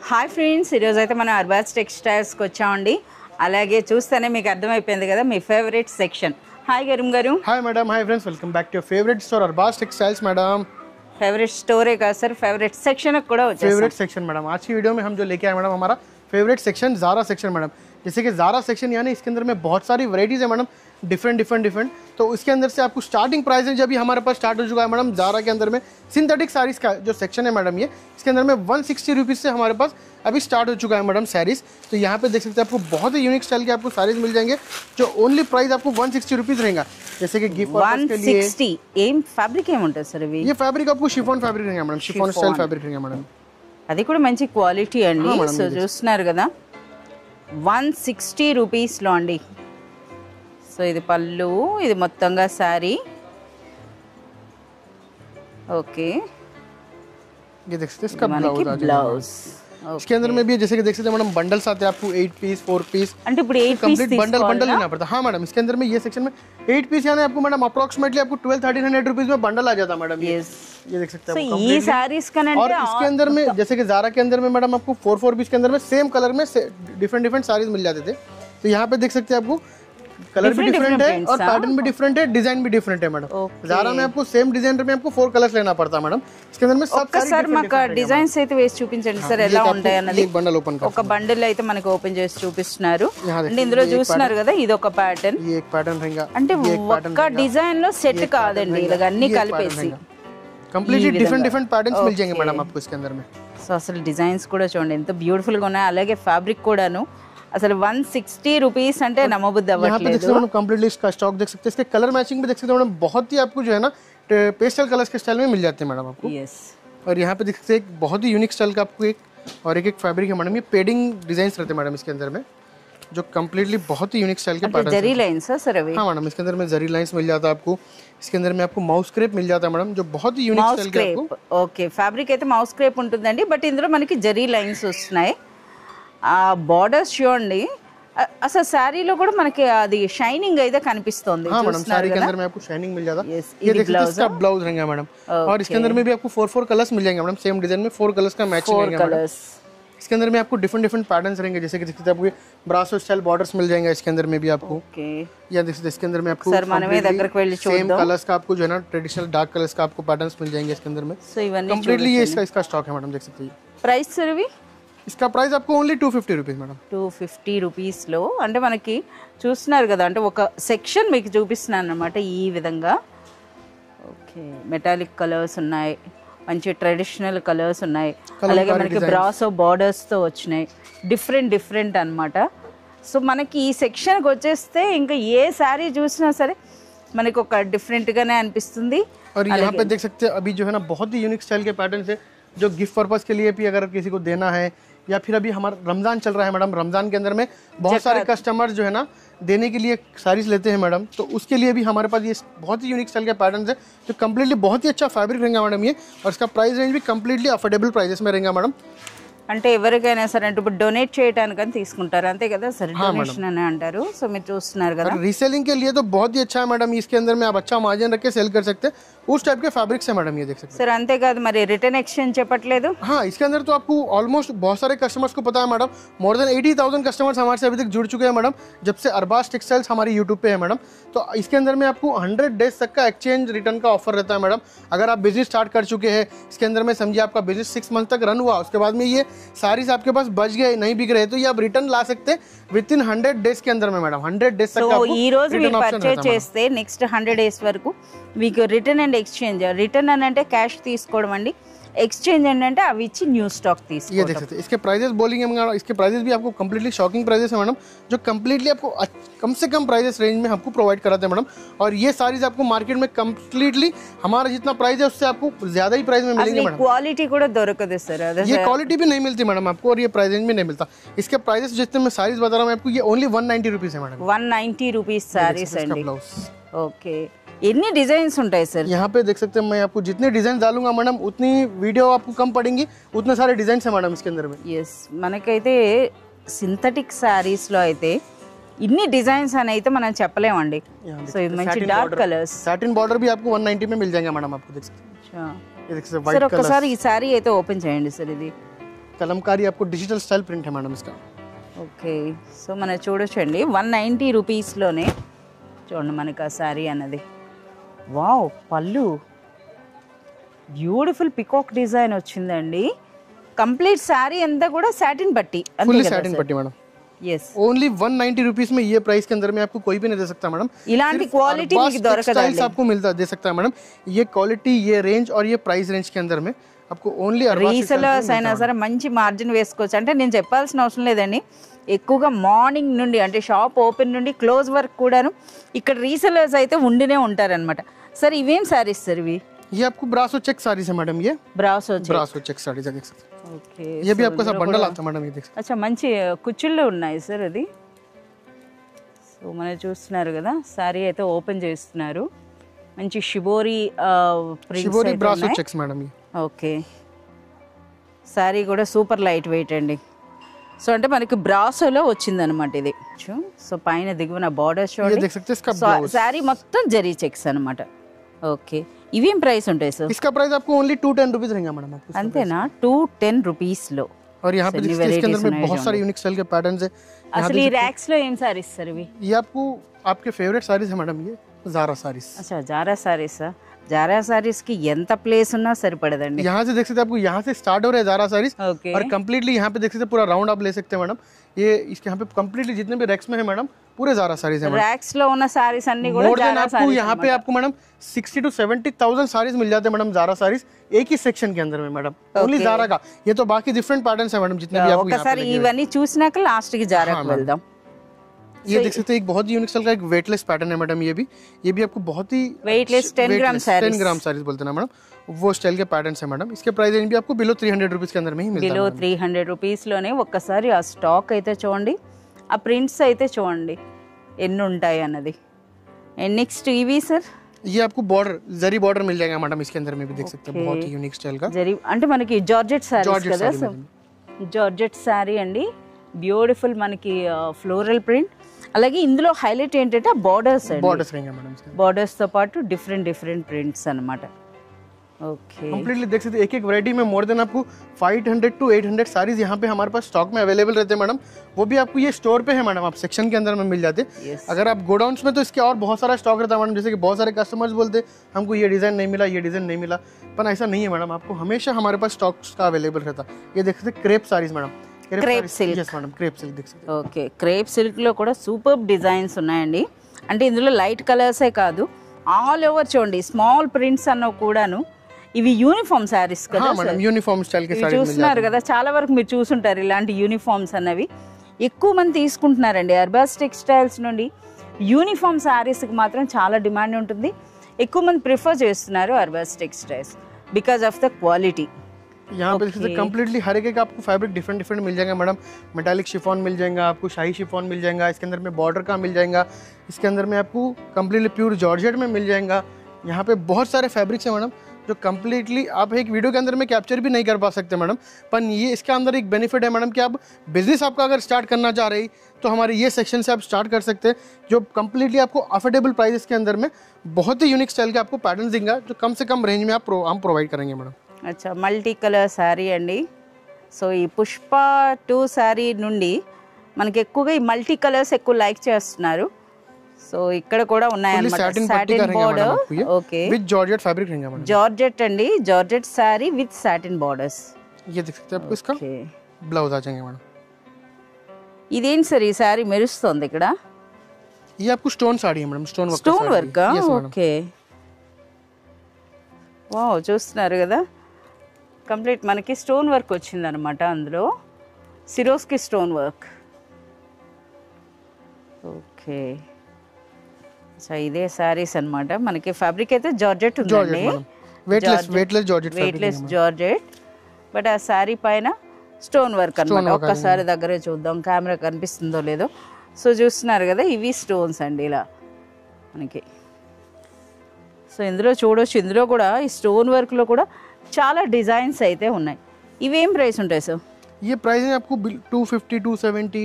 Hi friends, ఈరోజు అయితే మనం అర్బాస్ టెక్స్టైల్స్కి వచ్చామండి. అలాగే చూస్తేనే మీకు అర్థమైపోయింది కదా మీ ఫేవరెట్ సెక్షన్. హాయ్ గరుమ్ గారు. Hi madam. Hi friends, welcome back to your favourite store Arbaz textiles madam. Favourite store है का सर, फेवरेट सेक्शन కూడా వచ్చేసాం. फेवरेट सेक्शन मैडम, आज की वीडियो में हम जो लेके आए मैडम हमारा favourite section Zara section madam. जैसे कि ज़ारा सेक्शन यानी इसके अंदर में बहुत सारी वैरायटीज़ है मैडम, डिफरेंट. तो इसके अंदर से आपको स्टार्टिंग प्राइस है जब हमारे पास स्टार्ट हो चुका है मैडम ज़ारा के अंदर में सिंथेटिक साड़ीज़ का जो सेक्शन है मैडम, ये इसके अंदर में 160 रुपीज़ से हमारे पास अभी स्टार्ट हो चुका है मैडम साड़ीज़. तो यहाँ पे देख सकते हैं आपको बहुत ही यूनिक स्टाइल के आपको साड़ीज़ मिल जाएंगे जो ओनली प्राइस आपको 160 रुपीज़ रहेगा. जैसे कि गिफ्ट पर्पस के लिए 160 ఏం ఫ్యాబ్రిక్ ఏముంటుంది సార్ ఇవి? ये फैब्रिक आपको शिफॉन फैब्रिक रहेगा मैडम, शिफॉन स्टाइल फैब्रिक रहेगा मैडम. అది కూడా మంచి క్వాలిటీ అండి. సో చూస్తున్నారు కదా 160 రూపీస్లో అండి. సో ఇది పళ్ళు, ఇది మొత్తంగా శారీ. ఓకే, ये देख सकते हैं इसका ब्लाउज. इसके अंदर में भी जैसे कि देख सकते हैं मैडम बंडल्स आते हैं आपको 8 पीस 4 पीस అంటే ఇప్పుడు 8 పీస్ कंप्लीट बंडल लेना पड़ता है. हाँ मैडम, इसके अंदर में ये सेक्शन में 8 पीस यानी आपको मैडम अप्रोक्सीमेटली आपको 1200-1300 रुपीस में बंडल आ जाता है मैडम. ये देख सकते हैं సో ఈ సారీస్ కనంటే. और इसके अंदर में जैसे कि ज़ारा के अंदर में मैडम आपको 4 पीस के अंदर में सेम कलर में डिफरेंट साड़ीज मिल जाते थे. तो यहाँ पे देख सकते हैं आपको कलर भी डिफरेंट है और पैटर्न भी डिफरेंट है, डिजाइन भी डिफरेंट है मैडम. ज़ारा में आपको सेम डिजाइन में आपको 4 कलर्स लेना पड़ता है मैडम. इसके अंदर में सब ఒక్కసారి మాకు డిజైన్స్ అయితే వేసి చూపించండి సార్, ఎలా ఉంటాయి అన్నది. बंडल ओपन ఒక బండిల్ అయితే మనకి ఓపెన్ చేసి చూపిస్తున్నారు. అంటే ఇందులో చూస్తున్నారు కదా, ఇది ఒక ప్యాటర్న్. ये एक पैटर्न रहेगा, అంటే ఒక్క డిజైన్ లో సెట్ కాదండి, ఇలా అన్ని కలిపేసి कंप्लीटली डिफरेंट पैटर्न्स मिल जाएंगे मैडम आपको इसके अंदर में. సో అసలు డిజైన్స్ కూడా చూడండి ఎంత బ్యూటిఫుల్ గా ఉన్నాయి. అలాగే ఫ్యాబ్రిక్ కూడాను అసలు 160 రూపీస్ అంటే నమ్మబుద్ధి అవ్వట్లేదు. कंप्लीटली इसका स्टॉक देख सकते हैं, इसके कलर मैचिंग भी देख सकते हैं मैडम. बहुत ही आपको जो है ना पेस्टल कलर्स के स्टाइल में मिल जाते हैं मैडम आपको. यस. और यहाँ पे देख सकते हैं एक बहुत ही यूनिक स्टाइल का आपको एक फैब्रिक है मैडम. ये पेडिंग डिजाइन रहते हैं मैडम इसके अंदर में, जो कम्प्लीटली बहुत ही यूनिक स्टाइल के पैटर्न. जरी लाइंस है सर अभी. हाँ मैडम, इसके अंदर में जरी लाइंस मिल जाता है आपको. इसके अंदर में आपको माउस क्रेप मिल जाता है मैडम, जो बहुत ही यूनिक स्टाइल के आपको. ఓకే, ఫ్యాబ్రిక్ అయితే మౌస్ క్రేప్ ఉంటుందండి, బట్ ఇందులో మనకి జరీ లైన్స్ వస్తున్నాయి. ఆ బోర్డర్స్ చూడండి, అసలు శారీలో కూడా మనకి అది షైనింగ్ అయితే కనిపిస్తుంది. हाँ मैडम, साड़ी के अंदर में आपको शाइनिंग मिल जाता है. ये देख सकते हैं इसका ब्लाउज रहेगा मैडम. और इसके अंदर में भी आपको 4 कलर्स मिल जाएंगे मैडम. सेम डिजाइन में 4 कलर्स का मैचिंग रहेगा मैडम. इसके अंदर में आपको डिफरेंट पैटर्न्स रहेंगे. जैसे कि देख सकते हैं आपको ब्रासो स्टाइल बॉर्डर्स मिल जाएंगे इसके अंदर में भी आपको. ओके, या देख सकते हैं इसके अंदर में आपको सर మనమే దగ్గరికి వెళ్ళి చూద్దాం. सेम कलर्स का आपको जो है ना ट्रेडिशनल डार्क कलर्स का आपको पैटर्न्स मिल जाएंगे इसके अंदर में. సో ఇవన్నీ कंप्लीटली ये इसका स्टॉक है मैडम, देख सकते हैं. ప్రైస్ సర్ ఇవి? इसका प्राइस आपको ओनली 250 रुपीस मैडम. 250 రూపీస్లో అంటే మనకి చూస్తున్నారు కదా, అంటే ఒక సెక్షన్ మీకు చూపిస్తున్నాను అనమాట ఈ విధంగా. ఓకే, మెటాలిక్ కలర్స్ ఉన్నాయి, మంచి ట్రెడిషనల్ కలర్స్ ఉన్నాయి, అలాగే మనకి బ్రాసో బార్డర్స్తో వచ్చినాయి, డిఫరెంట్ అన్నమాట. సో మనకి ఈ సెక్షన్కి వచ్చేస్తే ఇంకా ఏ శారీ చూసినా సరే మనకి ఒక డిఫరెంట్గానే అనిపిస్తుంది. और यहाँ पे देख सकते हैं अभी जो है ना बहुत ही यूनिक स्टाइल के पैटर्न है, जो गिफ्ट पर्पस के लिए भी अगर किसी को देना है, या फिर अभी हमारा रमज़ान चल रहा है मैडम, रमज़ान के अंदर में बहुत सारे कस्टमर जो है ना देने के लिए साड़ीज लेते हैं मैडम. तो उसके लिए भी हमारे पास ये बहुत ही यूनिक स्टाइल के पैटर्न है, जो कम्प्लीटली बहुत ही अच्छा फैब्रिक रहेगा मैडम ये. और इसका प्राइस रेंज भी कम्प्लीटली अफोर्डेबल प्राइसेस में रहेगा मैडम. అంటే ఎవరికైనా సరే అంటే ఇప్పుడు డొనేట్ చేయడానికని తీసుకుంటారు అంతే కదా సరే, డొనేషన్ అని అంటారు. సో మీరు చూస్తున్నారు కదా, रीसेलिंग के लिए तो बहुत ही अच्छा है मैडम. इसके अंदर में आप अच्छा मार्जिन रख के सेल कर सकते हैं, उस टाइप के फैब्रिक्स है मैडम. ये देख सकते हैं सर. అంతే కాదు, మరి రిటర్న్ ఎక్స్చేంజ్ చెప్పట్లేదు. हाँ, इसके अंदर तो आपको ऑलमोस्ट बहुत सारे कस्टमर्स को पता है मैडम. मोर देन 80,000 कस्टमर्स हमारे से अभी तक जुड़ चुके हैं मैडम, जब से अरबाज टेक्सटाइल्स हमारी यूट्यूब पे है मैडम. तो इसके अंदर में आपको 100 डेज तक का एक्सचेंज रिटर्न का ऑफर रहता है मैडम. अगर आप बिजनेस स्टार्ट कर चुके हैं, इसके अंदर में समझिए आपका बिजनेस 6 मंथ तक रन हुआ, उसके बाद में ये सारीज आपके पास बच गए, नहीं बिक रहे, तो ये आप रिटर्न ला सकते हैं विदिन 100 डेज के अंदर में मैडम. 100 डेज तक సో ఈ రోజు మీరు పర్చేజ్ చేస్తే నెక్స్ట్ 100 డేస్ వరకు మీకు రిటర్న్ అండ్ ఎక్స్చేంజ్. రిటర్న్ అని అంటే క్యాష్ తీసుకోవడం అండి, एक्सचेंज ఏంటంటే అవి ఇచ్చి న్యూ స్టాక్ తీసుకోవడం. ये देख सकते हैं इसके प्राइसेस बोलेंगे हम, इसके प्राइसेस भी आपको कम्प्लीटली शॉकिंग प्राइसेस है मैडम, जो कम्प्लीटली आपको कम से कम प्राइसेस रेंज में आपको प्रोवाइड कराते हैं मैडम. और ये सारीज आपको मार्केट में कम्प्लीटली हमारा जितना प्राइस है उससे आपको ज्यादा ही प्राइस में मिलेंगे मैडम. क्वालिटी కూడా దొరకదు सर, ये क्वालिटी भी नहीं मिलती मैडम आपको, और ये प्राइस रेंज भी नहीं मिलता. इसके प्राइसेस जितने मैं सारीज बता रहा हूँ आपको, ये ओनली 190 रुपीज है मैडम. 190 రూపీస్ సారీస్ అండి. ब्लाउज ఓకే, ఎన్ని డిజైన్స్ ఉంటాయి सर? यहाँ पे देख सकते हैं, मैं आपको जितने डिजाइन डालूंगा मैडम उतनी वीडियो आपको कम पड़ेंगी, उतने सारे डिजाइन है मैडम इसके अंदर में. यस, మనకైతే సింథటిక్ సారీస్ లో అయితే इन्नी डिजाइन्स అని అయితే మనం చెప్పలేమండి. సో ఇది మంచి డార్క్ కలర్స్, సాటిన్ బార్డర్ भी आपको 190 में मिल जाएगा मैडम. आपको देख सकते हैं. अच्छा, ये देख सकते हैं व्हाइट सर ఒకసారి ఈ సారీ అయితే ఓపెన్ చేయండి సార్. ఇది कलमकारी आपको डिजिटल स्टाइल प्रिंट है मैडम इसका। ఓకే సో మనం చూడొచ్చండి 190 రూపీస్లోనే చూడండి మనకి ఆ శారీ అన్నది. వావ్, పళ్ళు బ్యూటిఫుల్ పికాక్ డిజైన్ వచ్చిందండి. కంప్లీట్ శారీ అంతా కూడా సాటిన్ పట్టి, फुल्ली सैटिन पट्टी मैडम। yes ओनली 190 रुपीस में ये प्राइस के अंदर में आपको कोई भी नहीं दे सकता मैडम। ఇలాంటి క్వాలిటీ మీకు దొరకదండి. आपको मिलता दे सकता है मैडम। ये क्वालिटी, ये रेंज और ये प्राइस रेंज के अंदर में आपको ओनली రీసెలర్స్ అయినా సరే మంచి మార్జిన్ వేసుకోవచ్చు. అంటే నేను చెప్పాల్సిన అవసరం లేదండి. ఎక్కువగా మార్నింగ్ నుండి అంటే షాప్ ఓపెన్ నుండి క్లోజ్ వరకు కూడాను ఇక్కడ రీసెలర్స్ అయితే ఉండినే ఉంటారనమాట. సరే ఇవేం శారీస్ సార్ ఇవి? ये आपको ब्रासो चेक साड़ी है मैडम। ये బ్రాసో ब्रासो चेक साड़ी देख सकते हैं। ఓకే ये भी आपका सब बंडल आता है मैडम। ये देख सकते అచ్చా, మంచి కుచ్చుళ్ళు ఉన్నాయి సార్ అది. సో మనం చూస్తున్నారు కదా, శారీ అయితే ఓపెన్ చేస్తున్నారు. మంచి షిబోరి हैं। शिबोरी ब्रासो चेक्स मैडम ये। ఓకే, శారీ కూడా సూపర్ లైట్ వెయిట్ అండి. సో అంటే మనకి బ్రాసోలో వచ్చిందనమాట ఇది. సో పైన దిగువన బార్డర్ ये చూడండి. देख सकते हैं इसका సో ब्लाउज। శారీ మొత్తం జరీ చెక్స్ అనమాట. ఓకే, ఇవేం ప్రైస్ ఉంటాయి సార్? इसका प्राइस आपको ओनली 210 रुपीस रहेगा मैडम आपको। అంతేనా? 210 రూపీస్లో. और यहाँ पे देख सकते हैं इसके अंदर में बहुत सारे यूनिक स्टाइल के पैटर्न्स है। అసలు ఈ ర్యాక్స్ లో ఏం సారీస్ సార్ ఇవి? ये आपको आपके फेवरेट साड़ीज है मैडम। ये ज़ारा साड़ीज। అచ్చా, జారా సారీస్. జారా సారీస్ కి ఎంత ప్లేస్ ఉన్నా సరిపడదండి. यहाँ से देख सकते हैं आपको, यहाँ से स्टार्ट हो रहे हैं ज़ारा साड़ीज ఓకే, और कम्प्लीटली यहाँ पे देख सकते हैं पूरा राउंड आप ले सकते हैं मैडम। ये इसके यहाँ पे कम्प्लीटली जितने भी रैक्स में है मैडम पूरे ज़ारा साड़ीज है मैडम। ర్యాక్స్ లో ఉన్న సారీస్ అన్ని కూడా मोर देन జారా आपको సారీస్. यहाँ पे आपको मैडम 60 to 70,000 साड़ीज मिल जाते हैं मैडम। ज़ारा साड़ीज एक ही सेक्शन के अंदर में मैडम, ओनली ज़ारा का। ये तो बाकी डिफरेंट पैटर्न्स है मैडम जितने भी आपको यहाँ पे ఒకసారి ఇవన్నీ చూసినాక లాస్ట్ కి జారాకు వెళ్దాం. ये देख सकते हैं एक बहुत ही यूनिक स्टाइल का एक वेटलेस पैटर्न है मैडम। ये भी आपको बहुत ही వెయిట్లెస్ 10 గ్రామ్ సారీస్. 10 ग्राम साड़ीज बोलते हैं ना मैडम, वो स्टाइल के पैटर्न्स है मैडम। इसके प्राइस रेंज भी आपको बिलो 300 रुपीस के अंदर में ही मिलता है। బిలో 300 రూపీస్ లోనే ఒక్కసారి ఆ స్టాక్ అయితే చూడండి, ఆ ప్రింట్స్ అయితే చూడండి ఎన్ని ఉంటాయి అన్నది. అండ్ నెక్స్ట్ ఇవి సార్ ये आपको बॉर्डर, जरी बॉर्डर मिल जाएगा मैडम। इसके अंदर में भी देख सकते हैं बहुत ही यूनिक स्टाइल का। జరీ అంటే మనకి జార్జెట్ సారీస్ జార్జెట్ కదా సారీ సార్? జార్జెట్ సారీ అండి, బ్యూటిఫుల్ మనకి ఫ్లోరల్ ప్రింట్. అలాగే ఇందులో హైలైట్ ఏంటంటే బార్డర్స్ అండి. बॉर्डर्स रहेंगे मैडम इसके। బార్డర్స్ తో పాటు డిఫరెంట్ డిఫరెంట్ ప్రింట్స్ అన్నమాట. ఓకే, कंप्लीटली देख सकते हैं एक एक वैरायटी में मोर देन आपको 500 to 800 साड़ीज यहाँ पे हमारे पास स्टॉक में अवेलेबल रहते हैं मैडम। वो भी आपको ये स्टोर पे है मैडम, आप सेक्शन के अंदर में मिल जाते हैं। Yes. अगर आप गोडाउन्स में तो इसके और बहुत सारा स्टॉक रहता है मैडम। जैसे कि बहुत सारे कस्टमर्स बोलते हैं हमको ये डिज़ाइन नहीं मिला, ये डिज़ाइन नहीं मिला, पर ऐसा नहीं है मैडम। आपको हमेशा हमारे पास स्टॉक का अवेलेबल रहता है। ये देख सकते हैं crepe saris madam. Crepe silk. Yes madam, crepe silk देख सकते ఓకే, క్రేప్ సిల్క్లో కూడా సూపర్ డిజైన్స్ ఉన్నాయండి. అంటే ఇందులో లైట్ కలర్సే కాదు, ఆల్ ఓవర్ చూడండి స్మాల్ ప్రింట్స్ అన్న కూడాను. ఇవి యూనిఫామ్ శారీస్ हैं। కదా हाँ मैडम, यूनिफॉर्म स्टाइल के ఇవి साड़ीज मिल చూస్తున్నారు కదా, చాలా వరకు మీరు చూసుంటారు ఇలాంటి యూనిఫామ్స్ అన్నవి ఎక్కువ మంది తీసుకుంటున్నారండి. అర్బాస్ టెక్స్టైల్స్ నుండి యూనిఫామ్ శారీస్కి మాత్రం చాలా డిమాండ్ ఉంటుంది. ఎక్కువ మంది ప్రిఫర్ చేస్తున్నారు Arbaz textiles because of the quality. यहाँ पे देखते कम्प्लीटली हर एक आपको फैब्रिक डिफरेंट डिफरेंट मिल जाएगा मैडम। मेटालिक शिफॉन मिल जाएगा आपको, शाही शिफॉन मिल जाएगा, इसके अंदर में बॉर्डर का मिल जाएगा, इसके अंदर में आपको कम्प्लीटली प्योर जॉर्जेट में मिल जाएगा। यहाँ पे बहुत सारे फैब्रिक्स हैं मैडम जो कम्प्लीटली आप एक वीडियो के अंदर में कैप्चर भी नहीं कर पा सकते मैडम। पर ये इसके अंदर एक बेनिफिट है मैडम कि आप बिजनेस आपका अगर स्टार्ट करना चाह रही तो हमारे ये सेक्शन से आप स्टार्ट कर सकते हैं, जो कम्प्लीटली आपको अफोर्डेबल प्राइस के अंदर में बहुत ही यूनिक स्टाइल के आपको पैटर्न देंगे, जो कम से कम रेंज में हम प्रोवाइड करेंगे मैडम। అచ్చా, మల్టీ కలర్ శారీ అండి. సో ఈ పుష్ప 2 శారీ నుండి మనకి ఎక్కువగా ఈ మల్టీ కలర్స్ ఎక్కువ లైక్ చేస్తున్నారు. సో ఇక్కడ కూడా ఉన్నాయన్నమాట. Satin border. Okay, with georgette fabric रहेगा मैडम। జార్జెట్ అండి, georgette sari with satin borders. ये देख सकते हैं आपको इसका ब्लाउज आ जाएंगे मैडम। ఇదేంటి సార్ ఈ శారీ మెరుస్తుంది ఇక్కడ? ये आपको स्टोन साड़ी है madam, stone work. Stone work. Okay, wow, చూస్తున్నారు కదా, కంప్లీట్ మనకి స్టోన్ వర్క్ వచ్చిందనమాట. అందులో Swarovski stone work. Okay, so ఇదే శారీస్ అన్నమాట. మనకి ఫ్యాబ్రిక్ అయితే జార్జెట్ ఉందండి, వెయిట్లెస్ జార్జెట్. బట్ ఆ శారీ పైన స్టోన్ వర్క్ అన్నమాట. ఒక్కసారి దగ్గరే చూద్దాం, కెమెరా కనిపిస్తుందో లేదో. సో చూస్తున్నారు కదా, ఇవి స్టోన్స్ అండి ఇలా మనకి. సో ఇందులో చూడొచ్చు, ఇందులో కూడా ఈ స్టోన్ వర్క్లో కూడా చాలా డిజైన్స్ అయితే ఉన్నాయి. ఇవేం ప్రైస్ ఉంటాయి సార్? ये प्राइस है आपको 250 270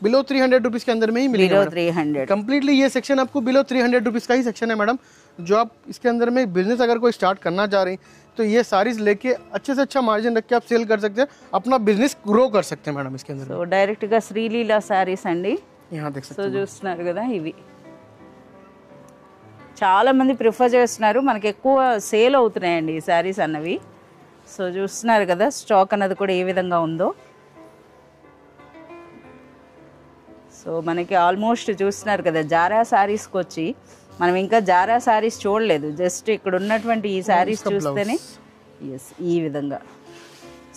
बिलो 300 रुपीस के अंदर में ही मिलेगा। बिलो 300 कम्प्लीटली ये सेक्शन आपको बिलो 300 रुपीस का ही सेक्शन है मैडम। जो आप इसके अंदर में बिजनेस अगर कोई स्टार्ट करना चाह रही तो ये साड़ीज लेके अच्छे से अच्छा मार्जिन रख के आप सेल कर सकते हैं, अपना बिजनेस ग्रो कर सकते हैं मैडम इसके अंदर। సో డైరెక్ట్ గా శ్రీలీల సారీస్ అండి, यहाँ देख सकते సో చూస్తున్నారు కదా, ఇవి చాలా మంది ప్రిఫర్ చేస్తున్నారు, మనకి ఎక్కువ సేల్ అవుతున్నాయండి ఈ శారీస్ అన్నవి. సో చూస్తున్నారు కదా స్టాక్ అన్నది కూడా ఏ విధంగా ఉందో. సో మనకి ఆల్మోస్ట్ చూస్తున్నారు కదా జారా శారీస్కి వచ్చి మనం ఇంకా జారా శారీస్ చూడలేదు, జస్ట్ ఇక్కడ ఉన్నటువంటి ఈ శారీస్ చూస్తేనే ఎస్ ఈ విధంగా.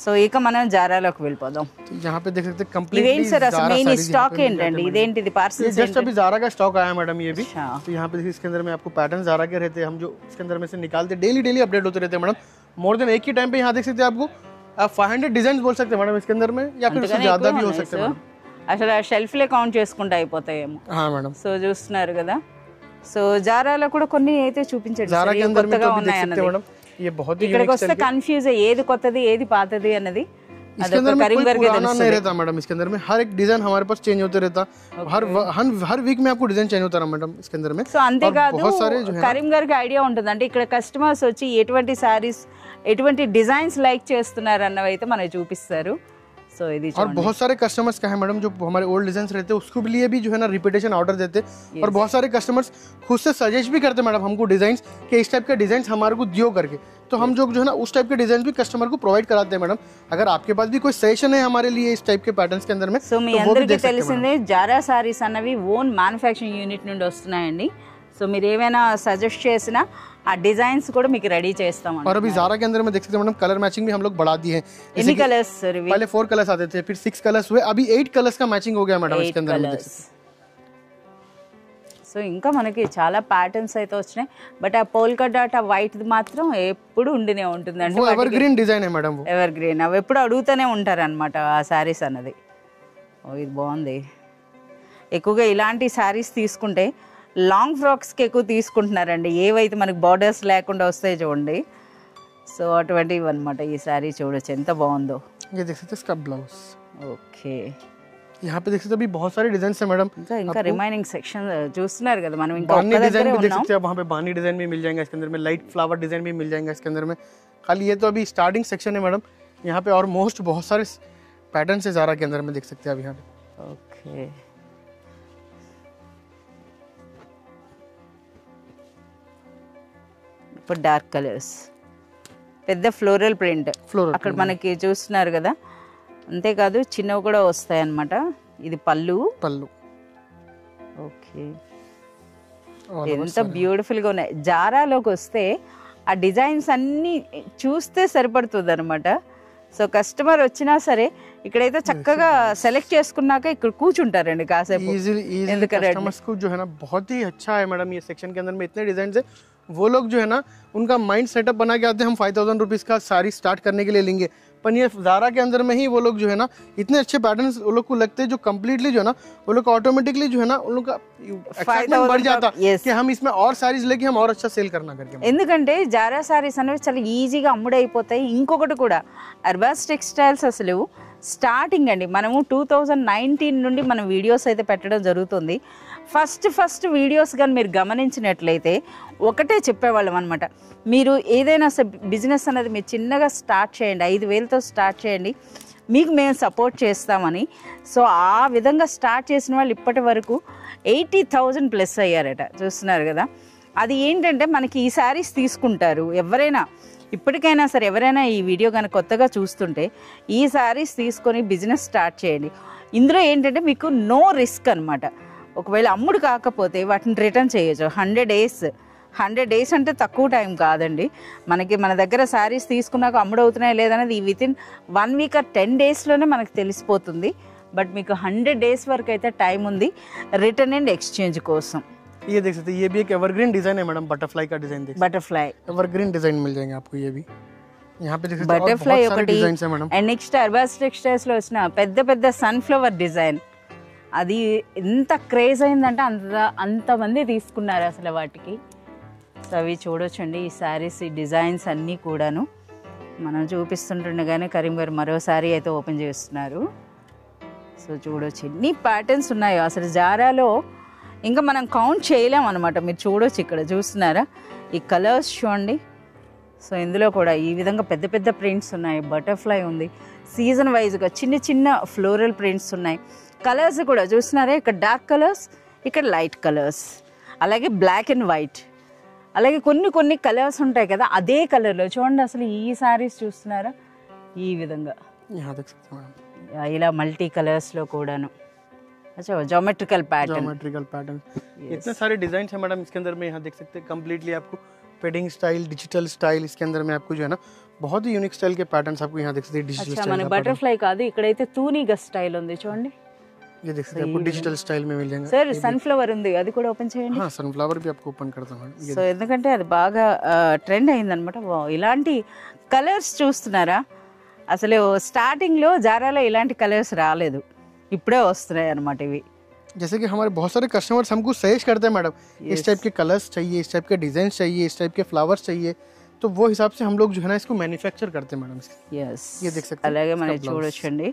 సో ఇక మనం జారాలోకి వెళ్ళిపోదాం. यहाँ पे देख सकते हैं कंप्लीटली ఇవేంటి సార్ అసలు మెయిన్ స్టాక్ ఏంటండి, ఇదేంటిది పార్సల్? जस्ट अभी जारा का स्टॉक आया मैडम ये भी। तो यहाँ पे देखिए इसके अंदर में आपको पैटर्न जारा के रहते हैं, हम जो इसके अंदर में से निकालते डेली अपडेट होते रहते हैं मैडम। मोर देन एक ही टाइम पे यहाँ देख सकते हैं आपको आप 500 डिजाइन बोल सकते हैं मैडम इसके अंदर में, या फिर उससे ज्यादा भी हो सकते हैं। అసలు ఆ షెల్ఫ్లే కౌంట్ చేసుకుంటే అయిపోతాయేమో. हाँ मैडम। సో చూస్తున్నారు కదా, సో జారాలో కూడా కొన్ని అయితే చూపించండి जारा के अंदर में కొత్తగా तो भी देख ఉన్నాయి सकते అన్నది. हैं मैडम, ये बहुत ही ఇక్కడికి వస్తే కన్ఫ్యూజ్ ఏది కొత్తది ఏది పాతది అన్నది. इसके अंदर में कोई पुराना नहीं रहता मैडम, इसके अंदर में हर एक डिजाइन हमारे पास चेंज होते रहता, हर वीक में आपको डिजाइन चेंज होता रहा मैडम इसके अंदर में। సో అంతేకాదు కరీం గారికి ఐడియా ఉంటుంది అంటే ఇక్కడ కస్టమర్స్ వచ్చి ఎటువంటి సారీస్ ఎటువంటి డిజైన్స్ లైక్ చేస్తున్నారు అన్నవి అయితే మనకి చూపిస్తారు. సో ఇది और बहुत सारे कस्टमर्स का है मैडम जो हमारे ओल्ड डिजाइन रहते हैं उसको लिए भी जो है ना रिपीटेशन ऑर्डर देते, और बहुत सारे कस्टमर्स खुद से सजेस्ट भी करते मैडम हमको डिजाइन के इस टाइप के डिजाइन हमारे को दियो करके, तो हम जो है ना उस टाइप के डिजाइन भी कस्टमर को प्रोवाइड कराते हैं मैडम। अगर आपके पास भी कोई सजेशन है हमारे लिए इस टाइप के पैटर्न्स के अंदर में సో మీ అందరికీ తెలిసిందే జారా సారీస్ అన్నవి ఓన్ మ్యానుఫ్యాక్చరింగ్ యూనిట్ నుండి వస్తున్నాయండి. సో మీరు ఏమైనా సజెస్ట్ చేసినా ఆ డిజైన్స్ కూడా మీకు రెడీ చేస్తాం. और अभी जारा के अंदर में देख सकते हैं मैडम कलर मैचिंग भी हम लोग बढ़ा दिए हैं। ఎన్ని కలర్స్ సార్ ఇవి? पहले 4 कलर्स आते थे, फिर 6 कलर्स हुए, अभी 8 कलर्स का मैचिंग हो गया मैडम इसके अंदर में। సో ఇంకా మనకి చాలా ప్యాటర్న్స్ అయితే వచ్చినాయి, బట్ ఆ పోల్కా డాట్ ఆ వైట్ మాత్రం ఎప్పుడు ఉండినే ఉంటుంది అంటే ఎవర్ గ్రీన్ డిజైన్ है मैडम, ఎవర్ గ్రీన్ అవి ఎప్పుడు అడుగుతూనే ఉంటారు అనమాట ఆ శారీస్ అన్నది. ఓ ఇది బాగుంది. ఎక్కువగా ఇలాంటి శారీస్ తీసుకుంటే లాంగ్ ఫ్రాక్స్కి ఎక్కువ తీసుకుంటున్నారండి, ఏవైతే మనకి బార్డర్స్ లేకుండా వస్తాయి చూడండి. సో అటువంటివి అనమాట. ఈ శారీ చూడొచ్చు ఎంత బాగుందో. ये देख सकते हैं इसका ब्लाउज। ఓకే यहाँ पे देख सकते हैं अभी बहुत सारे डिजाइन है मैडम, ఇంకా రిమైనింగ్ సెక్షన్ చూస్తున్నారు కదా మనం. ఇంకా बानी डिजाइन भी देख सकते हैं, वहाँ पे बानी डिजाइन भी मिल जाएगा इसके अंदर में, लाइट फ्लावर डिजाइन भी मिल जाएगा इसके अंदर में। खाली ये तो अभी स्टार्टिंग सेक्शन है मैडम, यहाँ पे और मोस्ट बहुत सारे पैटर्न है जारा के अंदर में देख सकते हैं अभी यहाँ पे। ఓకే ఇప్పుడు డార్క్ కలర్స్ పెద్ద ఫ్లోరల్ ప్రింట్ అక్కడ మనకి చూస్తున్నారు కదా. అంతేకాదు చిన్నవి కూడా వస్తాయి అన్నమాట. ఇది పళ్ళు. ఓకే ఎంత బ్యూటిఫుల్గా ఉన్నాయి. జారాలోకి వస్తే ఆ డిజైన్స్ అన్నీ చూస్తే సరిపడుతుంది అనమాట. సో కస్టమర్ వచ్చినా సరే ఇక్కడైతే చక్కగా సెలెక్ట్ చేసుకున్నాక ఇక్కడ కూర్చుంటారండి కాసేపు. कस्टमर्स को जो है ना बहुत ही अच्छा है मैडम ये सेक्शन के अंदर में इतने डिजाइन है, वो लोग जो है ना उनका माइंड सेटअप बना के आते हैं हम 5000 रुपीज़ का साड़ी स्टार्ट करने के लिए लेंगे, पर ये जारा के अंदर में ही वो लोग जो है ना इतने अच्छे पैटर्न्स वो लोग को लगते हैं जो कम्प्लीटली जो है ना वो लोग ऑटोमेटिकली जो है ना उन लोग का एक्साइटमेंट बढ़ जाता कि हम इसमें और साड़ीज लेके हम और अच्छा सेल करना करके. ఎందుకంటే జారా సారీస్ అనేవి చాలా ఈజీగా అమ్ముడైపోతాయి. ఇంకొకటి కూడా అర్బాస్ టెక్స్టైల్స్ అసలు స్టార్టింగ్ అండి మనము 2019 నుండి మనం వీడియోస్ అయితే పెట్టడం జరుగుతుంది. ఫస్ట్ వీడియోస్ కానీ మీరు గమనించినట్లయితే ఒకటే చెప్పేవాళ్ళం అనమాట, మీరు ఏదైనా బిజినెస్ అనేది మీరు చిన్నగా స్టార్ట్ చేయండి, 5000తో స్టార్ట్ చేయండి, మీకు మేము సపోర్ట్ చేస్తామని. సో ఆ విధంగా స్టార్ట్ చేసిన వాళ్ళు ఇప్పటి వరకు 80,000 ప్లస్ అయ్యారట. చూస్తున్నారు కదా. అది ఏంటంటే మనకి ఈ శారీస్ తీసుకుంటారు ఎవరైనా, ఇప్పటికైనా సరే ఎవరైనా ఈ వీడియో కనుక కొత్తగా చూస్తుంటే ఈ శారీస్ తీసుకొని బిజినెస్ స్టార్ట్ చేయండి. ఇందులో ఏంటంటే మీకు నో రిస్క్ అనమాట. ఒకవేళ అమ్ముడు కాకపోతే వాటిని రిటర్న్ చేయొచ్చు. 100 డేస్ అంటే తక్కువ టైం కాదండి. మన దగ్గర శారీస్ తీసుకున్నాక అమ్ముడు అవుతున్నాయా లేదనేది వితిన్ 1 వీక్ 10 డేస్లోనే మనకు తెలిసిపోతుంది. బట్ మీకు 100 డేస్ వరకు అయితే టైం ఉంది రిటర్న్ అండ్ ఎక్స్చేంజ్ కోసం. ये देख सकते हैं ये भी एक एवरग्रीन डिजाइन है मैडम, बटरफ्लाई का डिजाइन देख बटरफ्लाई एवरग्रीन डिजाइन मिल जाएंगे आपको। ये भी यहाँ पे देख सकते हैं बटरफ्लाई बहुत सारे डिजाइन है madam. And next Arbaz textiles లో వచ్చిన పెద్ద సన్ఫ్లవర్ డిజైన్ అది ఎంత క్రేజ్ అయిందంటే అంతమంది తీసుకున్నారు అసలు వాటికి. సో అవి చూడొచ్చండి ఈ శారీస్ ఈ డిజైన్స్ అన్నీ కూడాను మనం చూపిస్తుంటుండగానే కరీం గారు మరో శారీ అయితే ఓపెన్ చేస్తున్నారు. సో చూడొచ్చు ఎన్ని ప్యాటర్న్స్ ఉన్నాయో. అసలు జారాలో ఇంకా మనం కౌంట్ చేయలేం అనమాట. మీరు చూడొచ్చు, ఇక్కడ చూస్తున్నారా ఈ కలర్స్ చూడండి. సో ఇందులో కూడా ఈ విధంగా పెద్ద పెద్ద ప్రింట్స్ ఉన్నాయి, బటర్ఫ్లై ఉంది, సీజన్ వైజ్గా చిన్న చిన్న ఫ్లోరల్ ప్రింట్స్ ఉన్నాయి. కలర్స్ కూడా చూస్తున్నారా, ఇక్కడ డార్క్ కలర్స్, ఇక్కడ లైట్ కలర్స్, అలాగే బ్లాక్ అండ్ వైట్, అలాగే కొన్ని కొన్ని కలర్స్ ఉంటాయి కదా అదే కలర్లో చూడండి. అసలు ఈ సారీస్ చూస్తున్నారా ఈ విధంగా ఇలా మల్టీ కలర్స్లో కూడాను. अच्छा ज्योमेट्रिकल पैटर्न इतने सारे डिजाइन है मैडम इसके अंदर में. यहाँ देख सकते हैं कम्प्लीटली आपको पेडिंग स्टाइल, डिजिटल स्टाइल, इसके अंदर में आपको जो है ना बहुत ही यूनिक स्टाइल के पैटर्न्स आपको यहाँ देख सकते हैं. डिजिटल अच्छा మన బటర్ఫ్లై కాదు, ఇక్కడైతే తూనిగా స్టైల్ ఉంది చూడండి. ये देख सकते हैं आपको डिजिटल स्टाइल में मिल जाएगा. सर సన్ఫ్లవర్ ఉంది, అది కూడా ఓపెన్ చేయండి. हाँ सनफ्लावर भी आपको ओपन करता हूँ. సో ఎందుకంటే అది బాగా ట్రెండ్ అయిందనమాట. ఇలాంటి కలర్స్ చూస్తున్నారా, అసలు స్టార్టింగ్లో జారాలో ఇలాంటి కలర్స్ రాలేదు, ఇప్పుడే వస్తున్నాయి అన్నమాట ఇవి. जैसे कि हमारे बहुत सारे कस्टमर्स हमको सजेस्ट करते हैं मैडम इस टाइप के कलर्स चाहिए, इस टाइप के डिजाइन चाहिए, इस टाइप के फ्लावर्स चाहिए, तो वो हिसाब से हम लोग जो है ना इसको मैन्युफैक्चर करते हैं मैडम. yes ये देख सकते हैं. అలాగే మనం చూడొచ్చండి,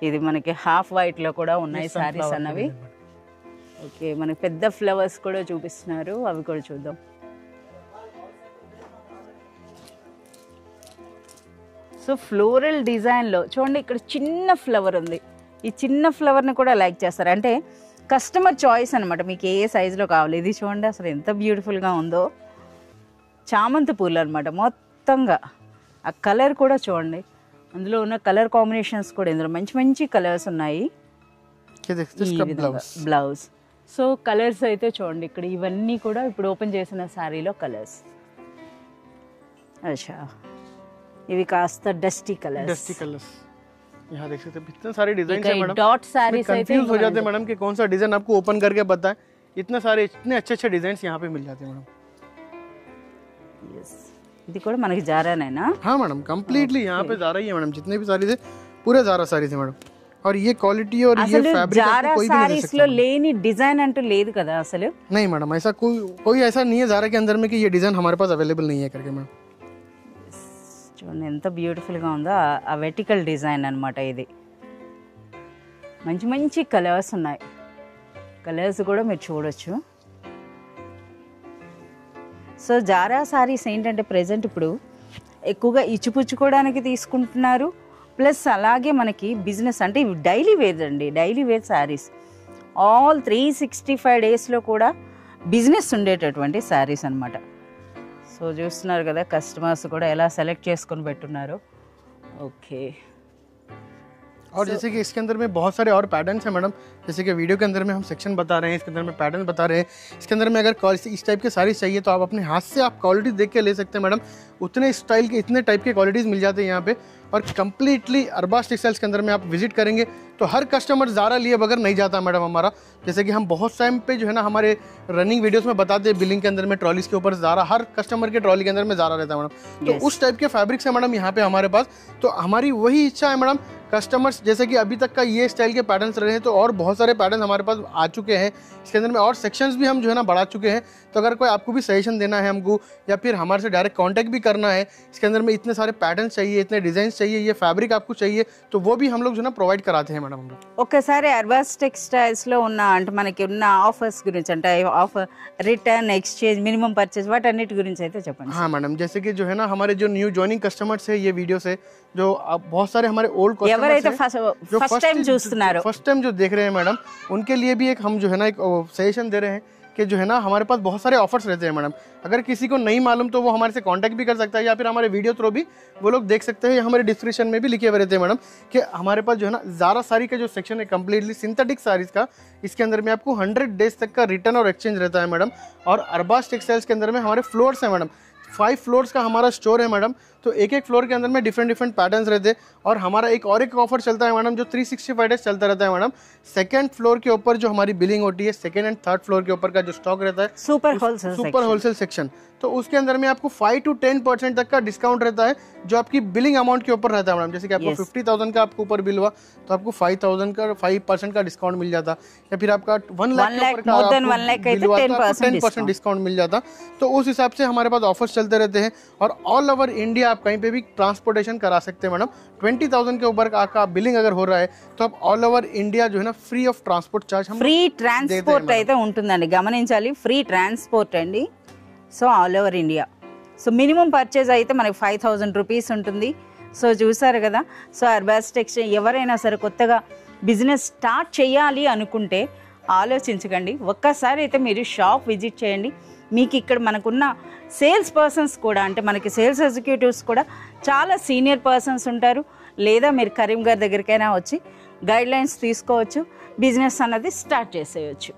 ఇది మనకి హాఫ్ వైట్ లో కూడా ఉన్నాయి సారీస్ అన్నవి. ఓకే, మనకి పెద్ద ఫ్లవర్స్ కూడా చూపిస్తున్నారు, అవి కూడా చూద్దాం. సో ఫ్లోరల్ డిజైన్లో చూడండి, ఇక్కడ చిన్న ఫ్లవర్ ఉంది. ఈ చిన్న ఫ్లవర్ని కూడా లైక్ చేస్తారు, అంటే కస్టమర్ చాయిస్ అనమాట, మీకు ఏ సైజులో కావాలి. ఇది చూడండి అసలు ఎంత బ్యూటిఫుల్గా ఉందో, చామంతి పూలు అనమాట మొత్తంగా. ఆ కలర్ కూడా చూడండి, అందులో ఉన్న కలర్ కాంబినేషన్స్ కూడా ఇందులో మంచి మంచి కలర్స్ ఉన్నాయి. బ్లౌజ్ సో కలర్స్ అయితే చూడండి, ఇక్కడ ఇవన్నీ కూడా ఇప్పుడు ఓపెన్ చేసిన శారీలో కలర్స్. అచ్చా, ఇవి కాస్త డస్టీ కలర్స్. यहाँ देख सकते हैं इतने सारे डिजाइन है मैडम. डॉट सारीज कंफ्यूज हो जाते हैं मैडम कि कौन सा डिजाइन आपको ओपन करके बताएं. इतने सारे इतने अच्छे अच्छे डिजाइन यहाँ पे मिल जाते हैं मैडम. यस, ఇది కూడా మనకి జారానేనా? हाँ मैडम, कंप्लीटली यहाँ पे जारा ही है मैडम. जितने भी सारीज है पूरे जारा सारीज है मैडम. और ये क्वालिटी और ये फैब्रिक जारा सारीज లో लेनी डिजाइन अंटू లేదు కదా అసలు? नहीं मैडम, ऐसा कोई ऐसा नहीं है जारा के अंदर में कि ये डिजाइन हमारे पास अवेलेबल नहीं है करके मैडम. చూడండి ఎంత బ్యూటిఫుల్గా ఉందో, ఆ వెర్టికల్ డిజైన్ అనమాట ఇది. మంచి మంచి కలర్స్ ఉన్నాయి, కలర్స్ కూడా మీరు చూడొచ్చు. సో జారా సారీస్ ఏంటంటే ప్రెజెంట్ ఇప్పుడు ఎక్కువగా ఇచ్చిపుచ్చుకోవడానికి తీసుకుంటున్నారు, ప్లస్ అలాగే మనకి బిజినెస్ అంటే ఇవి డైలీ వేర్ అండి, డైలీ వేర్ శారీస్. ఆల్ 365 డేస్లో కూడా బిజినెస్ ఉండేటటువంటి శారీస్ అనమాట. సో చూస్తున్నారు కదా కస్టమర్స్ కూడా ఎలా సెలెక్ట్ చేసుకొని పెట్టున్నారు. ఓకే, और जैसे कि इसके अंदर में बहुत सारे और पैटर्न्स हैं मैडम. जैसे कि वीडियो के अंदर में हम सेक्शन बता रहे हैं, इसके अंदर में पैटर्न बता रहे हैं. इसके अंदर में अगर इस टाइप के साड़ी चाहिए तो आप अपने हाथ से आप क्वालिटी देख के ले सकते हैं मैडम. उतने स्टाइल के इतने टाइप के क्वालिटीज़ मिल जाते हैं यहाँ पे. और कम्प्लीटली अरबाज टेक्सटाइल्स के अंदर में आप विजिट करेंगे तो हर कस्टमर ज़ारा लिए बगैर नहीं जाता मैडम हमारा. जैसे कि हम बहुत टाइम पे जो है ना हमारे रनिंग वीडियोस में बताते हैं, बिलिंग के अंदर में ट्रॉलीज के ऊपर ज़ारा, हर कस्टमर के ट्रॉली के अंदर में ज़ारा रहता है मैडम. तो उस टाइप के फैब्रिक्स है मैडम यहाँ पे हमारे पास. तो हमारी वही इच्छा है मैडम, कस्टमर्स जैसे कि अभी तक का ये स्टाइल के पैटर्न्स रहे हैं, तो और बहुत सारे पैटर्न हमारे पास आ चुके हैं. इसके अंदर में और सेक्शंस भी हम जो है ना बढ़ा चुके हैं. तो अगर कोई आपको भी सजेशन देना है हमको, या फिर हमारे से डायरेक्ट कांटेक्ट भी करना है, इसके अंदर में इतने सारे पैटर्न्स चाहिए, इतने डिजाइन चाहिए, ये फैब्रिक आपको चाहिए, तो वो भी हम लोग जो है ना प्रोवाइड कराते हैं मैडम हम लोग. ఒక్కసారి అర్బాస్ టెక్స్టైల్స్లో ఉన్న అంటే మనకి ఉన్న ఆఫర్స్ గురించి, అంటే offer return, exchange, minimum purchase, వాటన్నిటి గురించి అయితే చెప్పండి. हाँ मैडम, जैसे कि जो है ना हमारे जो न्यू ज्वाइनिंग कस्टमर्स है ये वीडियो से, जो बहुत सारे हमारे ओल्ड ఎవరైతే कस्टमर्स ఫస్ట్ టైం చూస్తున్నారో, फर्स्ट टाइम जो देख रहे हैं मैडम, उनके लिए भी एक हम जो है ना एक सजेशन दे रहे हैं कि जो है ना हमारे पास बहुत सारे ऑफर्स रहते हैं मैडम. अगर किसी को नहीं मालूम तो वो हमारे से कांटेक्ट भी कर सकता है, या फिर हमारे वीडियो थ्रू भी वो लोग देख सकते हैं, या हमारे डिस्क्रिप्शन में भी लिखे हुए रहते हैं मैडम कि हमारे पास जो है ना ज़ारा साड़ी का जो सेक्शन है कम्प्लीटली सिंथेटिक साड़ीज़ का, इसके अंदर में आपको 100 डेज तक का रिटर्न और एक्सचेंज रहता है मैडम. और अरबाज टेक्सटाइल्स के अंदर में हमारे फ्लोर्स हैं मैडम, 5 फ्लोर्स का हमारा स्टोर है मैडम. तो एक एक फ्लोर के अंदर में डिफरेंट पैटर्न्स रहते हैं. और हमारा एक ऑफर चलता है मैडम जो 365 डेज चलता रहता है मैडम. सेकंड फ्लोर के ऊपर जो हमारी बिलिंग होती है, सेकंड एंड थर्ड फ्लोर के ऊपर का जो स्टॉक रहता है सुपर होलसेल सेक्शन, तो उसके अंदर में आपको 5 to 10% तक का डिस्काउंट रहता है, जो आपकी बिलिंग अमाउंट के ऊपर रहता है मैडम. जैसे कि आपको 50,000 का आपको ऊपर बिल हुआ तो आपको 5,000 का 5% का डिस्काउंट मिल जाता, या फिर आपका 1 लाख के ऊपर का 10% डिस्काउंट मिल जाता. तो उस हिसाब से हमारे पास ऑफर्स चलते रहते हैं. और ऑल ओवर इंडिया आप कहीं पे भी ट्रांसपोर्टेशन करा सकते हैं मैडम। 20,000 के ऊपर का बिलिंग अगर हो रहा है तो आप ऑल ओवर इंडिया जो है ना फ्री ऑफ ट्रांसपोर्ट चार्ज हम ఫ్రీ ట్రాన్స్పోర్ట్ అయితే ఉంటుందండి, గమనించాలి. ఫ్రీ ట్రాన్స్పోర్ట్ అండి. So all over India. So minimum purchase అయితే మనకి 5,000 రూపీస్ ఉంటుంది. సో చూసారు కదా. సో అర్బాస్ టెక్స్టైల్ ఎవరైనా సరే కొత్తగా బిజినెస్ స్టార్ట్ చేయాలి అనుకుంటే ఆలోచించకండి, ఒక్కసారి అయితే మీరు షాప్ విజిట్ చేయండి. మీకు ఇక్కడ మనకున్న సేల్స్ పర్సన్స్ కూడా, అంటే మనకి సేల్స్ ఎగ్జిక్యూటివ్స్ కూడా చాలా సీనియర్ పర్సన్స్ ఉంటారు. లేదా మీరు కరీం గారి దగ్గరికైనా వచ్చి గైడ్లైన్స్ తీసుకోవచ్చు, బిజినెస్ అన్నది స్టార్ట్ చేసేయచ్చు.